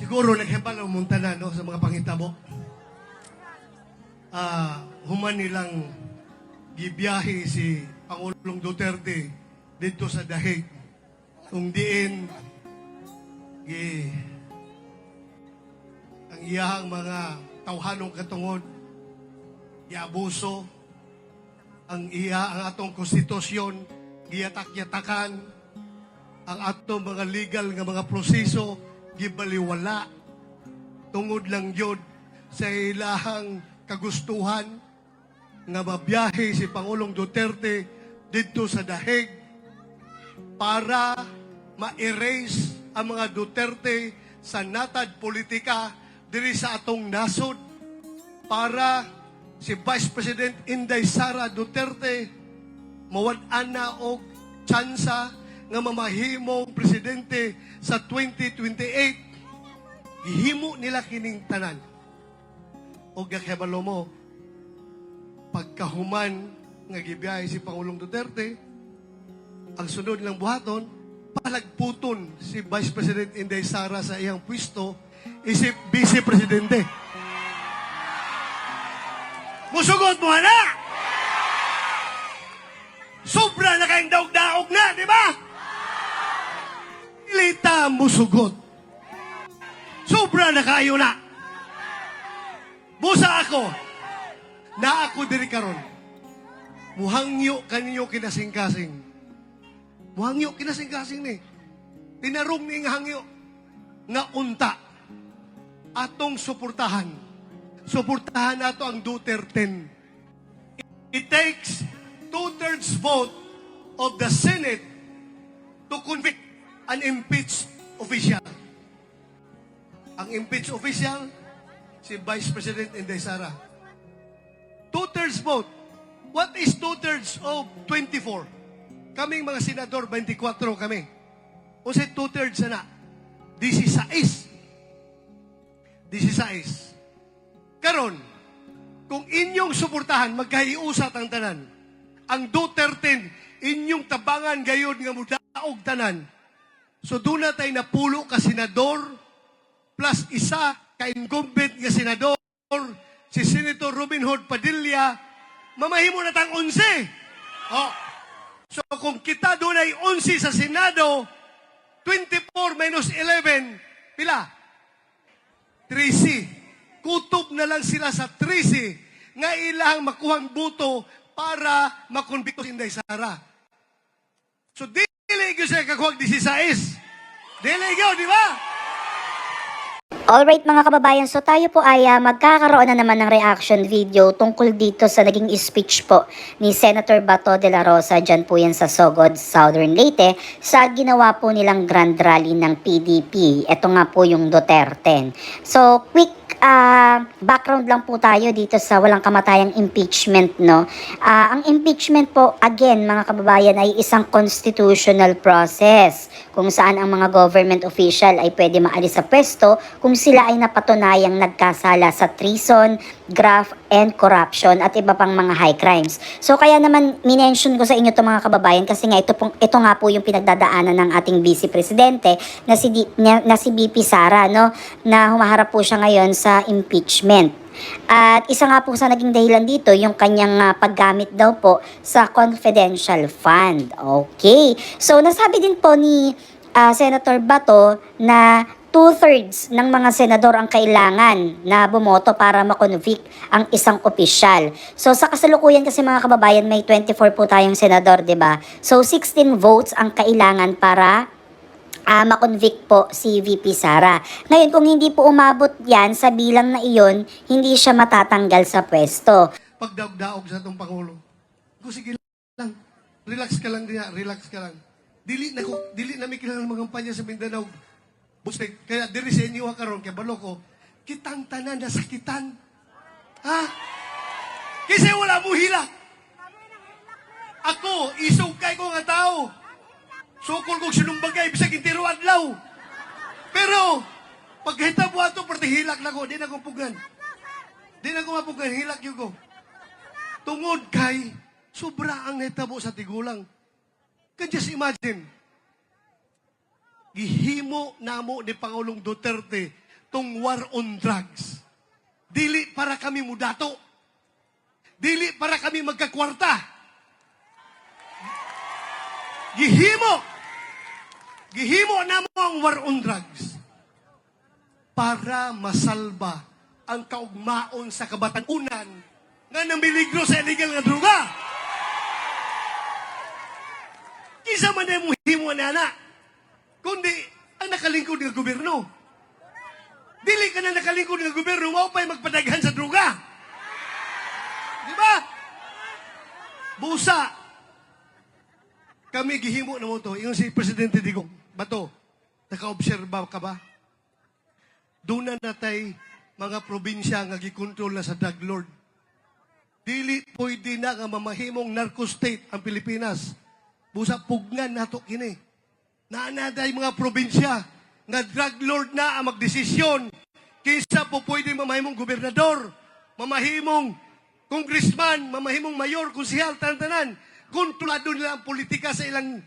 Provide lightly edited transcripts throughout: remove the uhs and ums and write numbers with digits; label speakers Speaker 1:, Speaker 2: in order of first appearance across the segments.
Speaker 1: Siguro naghibal ang muntana no, sa mga pangitabo. Human nilang gibiyahe si Pangulong Duterte dito sa Dahig. Kung diin ang iyahang mga tawhanong katungod, giabuso, ang atong konstitusyon, giyatak-yatakan, ang atong mga legal nga mga proseso, gibaliwala, tungod lang yun sa ilahang kagustuhan nga mabiyahe si Pangulong Duterte dito sa Dahig para ma-erase ang mga Duterte sa natad politika diri sa atong nasod, para si Vice President Inday Sara Duterte mawad-an na og tsansa nga mamahimong presidente sa 2028. Gihimo nila kining tanan. O gakebalo mo, pagkahuman nga gibiyahe si Pangulong Duterte, ang sunod ng buhaton, palagputon si Vice President Inday Sara sa iyang pwesto, isip Vice Presidente. Musugot mo na! Sobra na kayong daog-daog na, di ba? Ilita musugot. Sobra na kayo na. Busa ako. Na ako diri karon. Muhangyo kaninyo kinasing-kasing. Muhangyo kinasing-kasing ni. Tinarong ni nga hangyo. Nga unta. Atong suportahan. Suportahan nato ang Duterte. It takes 2/3 vote of the Senate to convict an impeached official. Ang impeached official, si Vice President Inday Sara. 2/3 vote. What is 2/3 of 24? Kaming mga senador, 24 kami. O sa 2/3 na? 16. 16. Karon, kung inyong suportahan, magkahiusat ang tanan. Ang Duterte, inyong tabangan gayon nga mudaog tanan. So doon na tayo napulo ka senador, plus isa ka incumbent nga senador, si Senator Robin Hood Padilla, mamahimo na tang 11. Oh. So kung kita doon ay 11 sa Senado, 24 minus 11, pila? 13. Kutob na lang sila sa 13 nga ilang makuhang buto para makonbikto si Inday Sara. So dili ko siya kakuhag 16. Dili ko, di ba?
Speaker 2: Alright mga kababayan, so tayo po ay magkakaroon na naman ng reaction video tungkol dito sa naging speech po ni Senator Bato de la Rosa, dyan po yan sa Sogod, Southern Leyte, sa ginawa po nilang grand rally ng PDP. Ito nga po yung Duterte. So quick background lang po tayo dito sa walang kamatayang impeachment, no? Ang impeachment po, again, mga kababayan, ay isang constitutional process kung saan ang mga government official ay pwede maalis sa pwesto kung sila ay napatunayang nagkasala sa treason, graft, and corruption at iba pang mga high crimes. So kaya naman minention ko sa inyo to mga kababayan kasi nga ito nga po yung pinagdadaanan ng ating Vice Presidente na si VP Sara, no? Na humaharap po siya ngayon sa impeachment. At isa nga po sa naging dahilan dito, yung kanyang paggamit daw po sa confidential fund. Okay. So nasabi din po ni Senator Bato na 2/3 ng mga senador ang kailangan na bumoto para makonvict ang isang opisyal. So sa kasalukuyan kasi mga kababayan, may 24 po tayong senador, 'di ba? So 16 votes ang kailangan para makonvict po si VP Sara. Ngayon, kung hindi po umabot yan sa bilang na iyon, hindi siya matatanggal sa pwesto.
Speaker 1: Pagdaog-daog sa itong Pangulo. Sige lang. Relax ka lang diya. Relax ka lang. Dili na may kilalang mga kampanya sa Mindanao. Buste, kaya diri sa inyo karon kay Baloko, kitang tanan na sakitan. Ha? Kasi wala mo hila. Ako, isugkay ko nga tao. Sukol kong sinumbagay, bisag intiro adlaw. Pero, pagkita po ato, parte hilak na ko, di na ko pugan. Di na ko mapugan, hilak yun ko. Tungod kay, sobra ang netabo sa tigulang. Can just imagine, gihimo namo ni Pangulong Duterte tong war on drugs. Dili para kami mudato. Dili para kami magkakwarta. Gihimo namo ang war on drugs para masalba ang kaugmaon sa kabatanunan nga namiligro sa illegal nga droga. Kisa man na mo himo na kundi ang nakalingkod ng gobyerno. Dili ka na nakalingkod ng gobyerno, mao pa'y magpadaghan sa droga. Di ba? Busa. Kami gihimo na mo to. Yung si Presidente Digong, Bato, naka-obserba ka ba? Doon na natay mga probinsya nga gikontrol na sa drug lord. Dili pwede na nga mamahimong narco-state ang Pilipinas. Busa pugnan nato kini. Naanaday mga probinsya nga drug lord na ang magdesisyon. Kaysa po pwede mamahimong gobernador, mamahimong congressman, mamahimong mayor, konsehal, tanan-tanan. Kontrolado nila ang politika sa ilang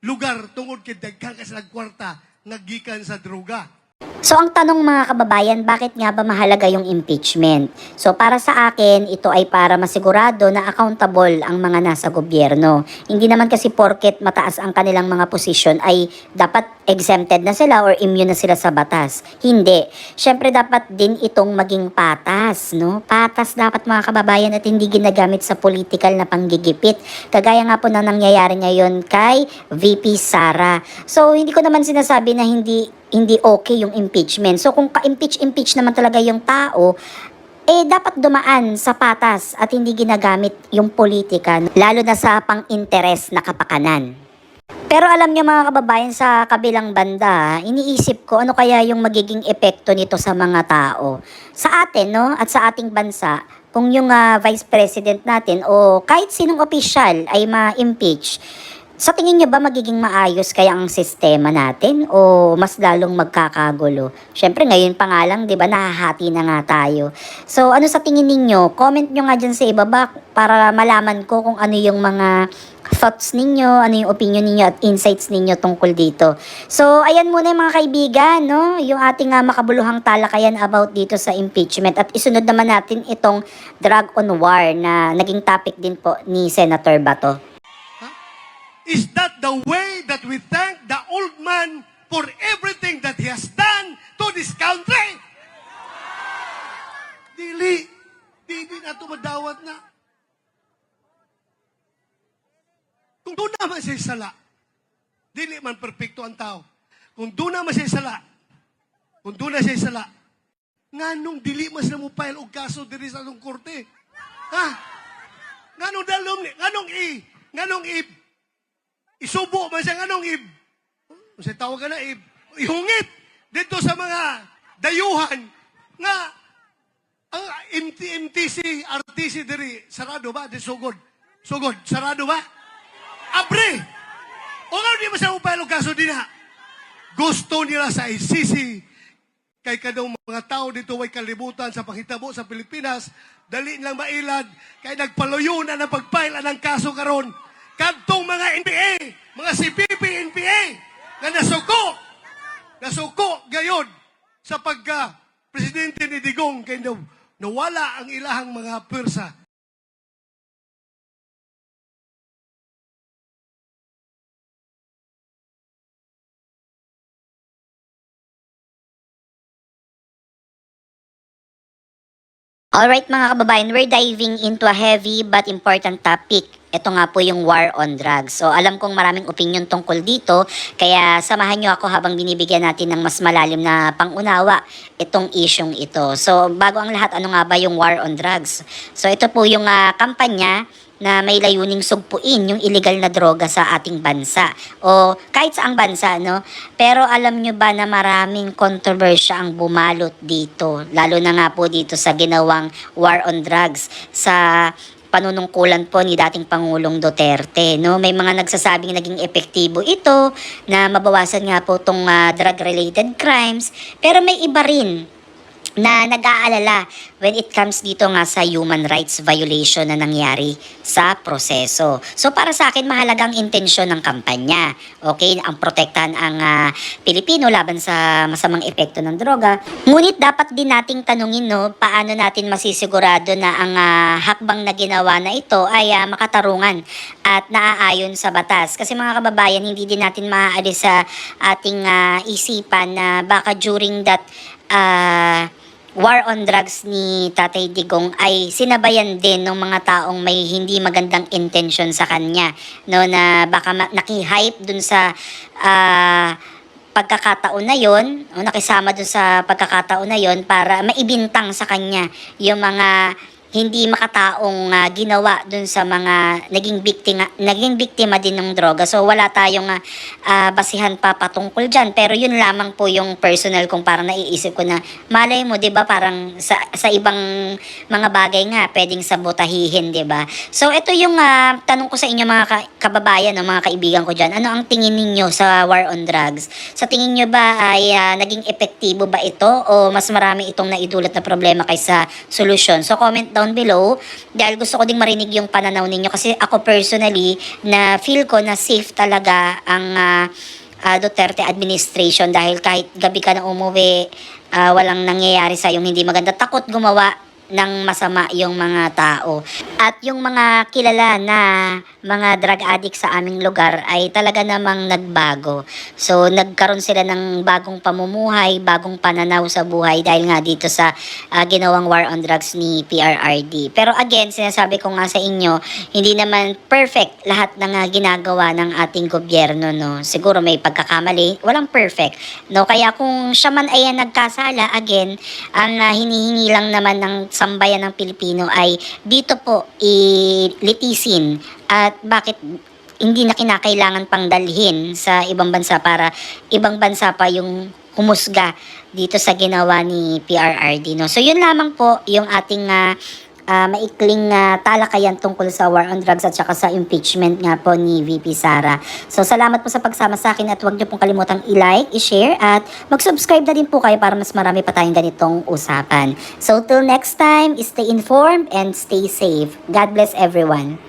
Speaker 1: lugar tungod kay daghan ka sa kwarta nga gikan sa droga.
Speaker 2: So ang tanong mga kababayan, bakit nga ba mahalaga yung impeachment? So para sa akin, ito ay para masigurado na accountable ang mga nasa gobyerno. Hindi naman kasi porket mataas ang kanilang mga posisyon ay dapat exempted na sila or immune na sila sa batas. Hindi. Siyempre dapat din itong maging patas, no? Patas dapat mga kababayan at hindi ginagamit sa political na panggigipit. Kagaya nga po na nangyayari ngayon kay VP Sara. So hindi ko naman sinasabi na hindi okay yung impeachment. So kung ka-impeach naman talaga yung tao, dapat dumaan sa patas at hindi ginagamit yung politika, lalo na sa pang-interes na kapakanan. Pero alam niyo mga kababayan, sa kabilang banda, iniisip ko ano kaya yung magiging epekto nito sa mga tao. Sa atin, no, at sa ating bansa, kung yung vice president natin o kahit sinong opisyal ay ma-impeach, sa tingin niyo ba magiging maayos kaya ang sistema natin o mas lalong magkakagulo? Syempre ngayon pa nga lang, 'di ba, nahahati na nga tayo. So ano sa tingin ninyo? Comment nyo nga dyan sa ibaba para malaman ko kung ano yung mga thoughts ninyo, ano yung opinion ninyo at insights ninyo tungkol dito. So ayan muna yung mga kaibigan, no? Yung ating makabuluhang talakayan about dito sa impeachment at isunod naman natin itong drug on war na naging topic din po ni Senator Bato.
Speaker 1: Is that the way that we thank the old man for everything that he has done to this country? Dili na ito madawat na. Kung doon naman siya sala, dili man perfecto ang tao. Kung doon naman siya sala, nganong dili mas na mo file og kaso diri sa atong korte? Ha? Nganong dalom ni? Nganong isubo man siya nganong Kasi tawag ka na ihungit dito sa mga dayuhan nga ang MTC, RTC diri sarado ba? Di sugod, sarado ba? Abre! O nga di ba siya upayalong kaso din ha? Gusto nila sa ICC kay kadong mga tao dito ay kalibutan sa panghitabo sa Pilipinas, dali lang mailad, kay nagpaluyo na ng pagpaila ng kaso karon. Kadtong mga NPA, mga CPP, NPA, na nasuko gayon sa pagka-presidente ni Digong, kay nawala ang ilahang mga pwersa.
Speaker 2: Alright mga kababayan, we're diving into a heavy but important topic. Ito nga po yung war on drugs. So alam kong maraming opinion tungkol dito, kaya samahan nyo ako habang binibigyan natin ng mas malalim na pangunawa itong isyong ito. So bago ang lahat, ano nga ba yung war on drugs? So ito po yung kampanya na may layuning sugpuin yung illegal na droga sa ating bansa o kahit saang bansa, no? Pero alam nyo ba na maraming kontrobersya ang bumalot dito, lalo na nga po dito sa ginawang war on drugs sa panunungkulan po ni dating Pangulong Duterte, no? May mga nagsasabing naging epektibo ito na mabawasan nga po tong drug-related crimes, pero may iba rin na nag-aalala when it comes dito nga sa human rights violation na nangyari sa proseso. So para sa akin, mahalagang intensyon ng kampanya. Okay, ang protektahan ang Pilipino laban sa masamang epekto ng droga. Ngunit dapat din nating tanungin, no, paano natin masisigurado na ang hakbang na ginawa na ito ay makatarungan at naaayon sa batas. Kasi mga kababayan, hindi din natin maaalis sa ating isipan na baka during that war on drugs ni Tatay Digong ay sinabayan din ng mga taong may hindi magandang intention sa kanya, no, na baka naki-hype dun sa pagkakataon na yon, o nakisama dun sa pagkakataon na yon para maibintang sa kanya yung mga hindi makataong ginawa dun sa mga naging biktima din ng droga. So wala tayong basihan pa patungkol dyan. Pero yun lamang po yung personal kong parang naiisip ko na malay mo, 'di ba, parang sa ibang mga bagay nga pwedeng sabotahihin, 'di ba? So ito yung tanong ko sa inyo mga kababayan, o mga kaibigan ko dyan. Ano ang tingin ninyo sa war on drugs? Sa tingin nyo ba ay naging epektibo ba ito o mas marami itong naidulot na problema kaysa solusyon? So comment down below dahil gusto ko ding marinig yung pananaw ninyo, kasi ako personally na feel ko na safe talaga ang Duterte administration dahil kahit gabi ka na umuwi, walang nangyayari sa yung hindi maganda. Takot gumawa ng masama yung mga tao. At yung mga kilala na mga drug addict sa aming lugar ay talaga namang nagbago. So nagkaroon sila ng bagong pamumuhay, bagong pananaw sa buhay dahil nga dito sa ginawang war on drugs ni PRRD. Pero again, sinasabi ko nga sa inyo, hindi naman perfect lahat ng ginagawa ng ating gobyerno, no. Siguro may pagkakamali, walang perfect, no. Kaya kung siya man ay nagkasala, again, ang hinihingi lang naman ng sambayan ng Pilipino ay dito po ilitisin at bakit hindi na kinakailangan pang dalhin sa ibang bansa para ibang bansa pa yung humusga dito sa ginawa ni PRRD, no. So yun lamang po yung ating maikling talakayan tungkol sa war on drugs at saka sa impeachment nga po ni VP Sara. So salamat po sa pagsama sa akin at huwag niyo pong kalimutang i-like, i-share at mag-subscribe na din po kayo para mas marami pa tayong ganitong usapan. So till next time, stay informed and stay safe. God bless everyone.